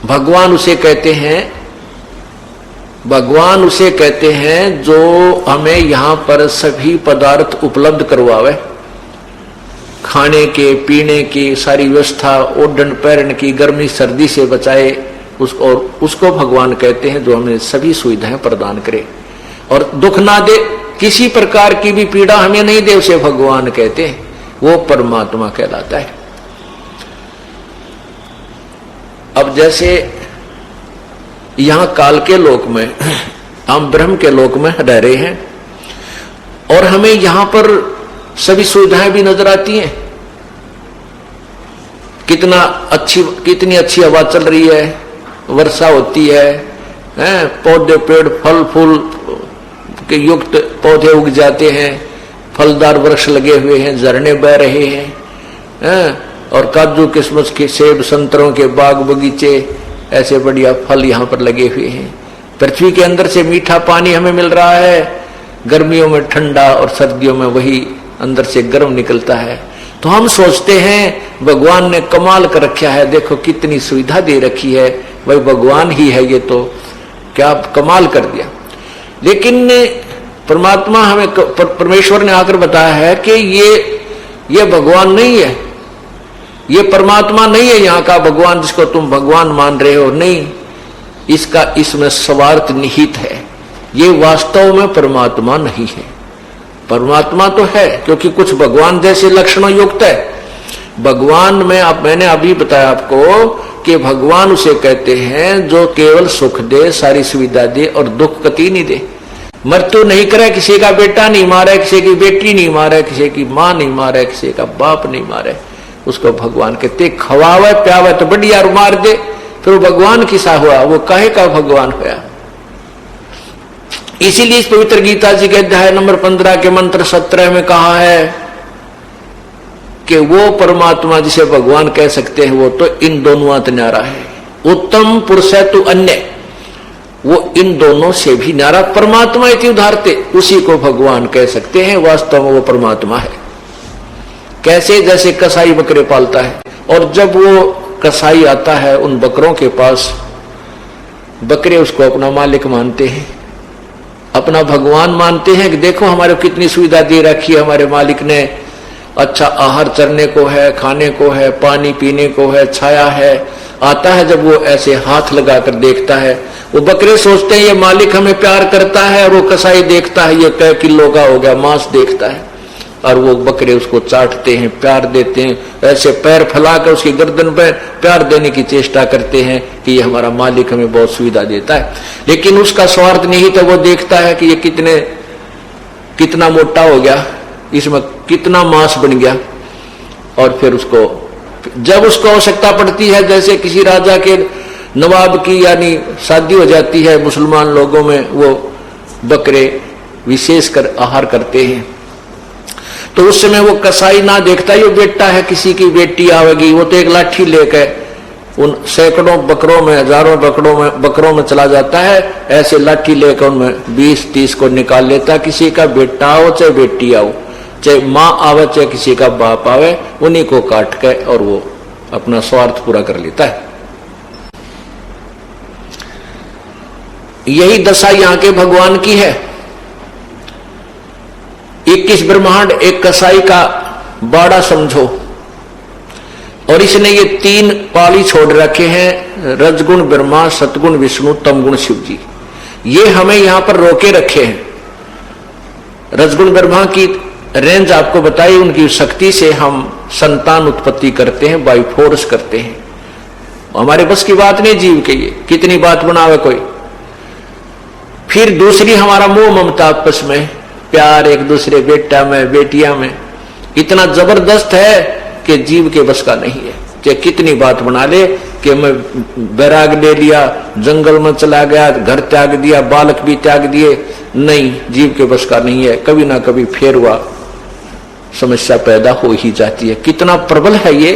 भगवान उसे कहते हैं जो हमें यहां पर सभी पदार्थ उपलब्ध करवावे, खाने के पीने की सारी व्यवस्था, ओढ़न पहरन की, गर्मी सर्दी से बचाए उसको भगवान कहते हैं जो हमें सभी सुविधाएं प्रदान करे और दुख ना दे, किसी प्रकार की भी पीड़ा हमें नहीं दे, उसे भगवान कहते हैं, वो परमात्मा कहलाता है। अब जैसे यहां काल के लोक में, हम ब्रह्म के लोक में रह रहे हैं और हमें यहां पर सभी सुविधाएं भी नजर आती हैं, कितनी अच्छी हवा चल रही है, वर्षा होती है, पौधे पेड़ फल फूल के युक्त पौधे उग जाते हैं, फलदार वृक्ष लगे हुए हैं, झरने बह रहे हैं, और काजू किशमिश के सेब संतरों के बाग बगीचे, ऐसे बढ़िया फल यहाँ पर लगे हुए हैं। पृथ्वी के अंदर से मीठा पानी हमें मिल रहा है, गर्मियों में ठंडा और सर्दियों में वही अंदर से गर्म निकलता है। तो हम सोचते हैं भगवान ने कमाल कर रखा है, देखो कितनी सुविधा दे रखी है, वही भगवान ही है, ये तो क्या कमाल कर दिया। लेकिन परमात्मा हमें, परमेश्वर ने आकर बताया है कि ये भगवान नहीं है, ये परमात्मा नहीं है, यहाँ का भगवान जिसको तुम भगवान मान रहे हो, नहीं, इसमें स्वार्थ निहित है, ये वास्तव में परमात्मा नहीं है। परमात्मा तो है क्योंकि कुछ भगवान जैसे लक्षणों युक्त है। भगवान में मैंने अभी बताया आपको कि भगवान उसे कहते हैं जो केवल सुख दे, सारी सुविधा दे और दुख कति नहीं दे, मृत्यु नहीं करे, किसी का बेटा नहीं मारे, किसी की बेटी नहीं मारे, किसी की मां नहीं मारे, किसी का बाप नहीं मारे, उसको भगवान कहते। खवावे प्यावे तो बढ़िया मार दे, फिर भगवान किसा हुआ, वो काहे का भगवान हुआ। इसीलिए इस पवित्र गीता जी के अध्याय नंबर 15 के मंत्र 17 में कहा है कि वो परमात्मा जिसे भगवान कह सकते हैं वो तो इन दोनों न्यारा है, उत्तम पुरुष है तो अन्य, वो इन दोनों से भी न्यारा परमात्मा इति उदाहरते, उसी को भगवान कह सकते हैं, वास्तव में वो परमात्मा है। कैसे? जैसे कसाई बकरे पालता है और जब वो कसाई आता है उन बकरों के पास, बकरे उसको अपना मालिक मानते हैं, अपना भगवान मानते हैं कि देखो हमारे कितनी सुविधा दे रखी है हमारे मालिक ने, अच्छा आहार चरने को है, खाने को है, पानी पीने को है, छाया है। आता है जब वो ऐसे हाथ लगाकर देखता है, वो बकरे सोचते हैं ये मालिक हमें प्यार करता है, और वो कसाई देखता है ये कै किलो का हो गया मांस देखता है, और वो बकरे उसको चाटते हैं, प्यार देते हैं, ऐसे पैर फैलाकर उसकी गर्दन पर प्यार देने की चेष्टा करते हैं कि ये हमारा मालिक हमें बहुत सुविधा देता है। लेकिन उसका स्वार्थ नहीं, तो वो देखता है कि ये कितना मोटा हो गया, इसमें कितना मांस बन गया, और फिर जब उसको आवश्यकता पड़ती है, जैसे किसी राजा के नवाब की यानी शादी हो जाती है मुसलमान लोगों में, वो बकरे विशेषकर आहार करते हैं, तो उस समय वो कसाई ना देखता ये बेटा है किसी की बेटी आवेगी, वो तो एक लाठी लेकर उन सैकड़ों बकरों में, हजारों बकरों में चला जाता है, ऐसे लाठी लेकर उनमें 20-30 को निकाल लेता। किसी का बेटा आओ चाहे बेटी आओ, चाहे माँ आवे चाहे किसी का बाप आवे, उन्हीं को काट के और वो अपना स्वार्थ पूरा कर लेता है। यही दशा यहाँ के भगवान की है। 21 ब्रह्मांड एक कसाई का बाड़ा समझो, और इसने ये 3 पाली छोड़ रखे हैं, रजगुण ब्रह्मा, सतगुण विष्णु, तमगुण शिव जी। ये हमें यहां पर रोके रखे हैं। रजगुण ब्रह्मा की रेंज आपको बताई, उनकी शक्ति से हम संतान उत्पत्ति करते हैं, बाई फोर्स करते हैं, हमारे बस की बात नहीं जीव के, ये कितनी बात बनावे कोई। फिर दूसरी हमारा मोह ममता, आपस में प्यार, एक दूसरे बेटा में बेटियां में इतना जबरदस्त है कि जीव के बस का नहीं है। चाहे कितनी बात बना ले कि मैं बैराग ले लिया, जंगल में चला गया, घर त्याग दिया, बालक भी त्याग दिए, नहीं, जीव के बस का नहीं है। कभी ना कभी फेर हुआ समस्या पैदा हो ही जाती है। कितना प्रबल है ये।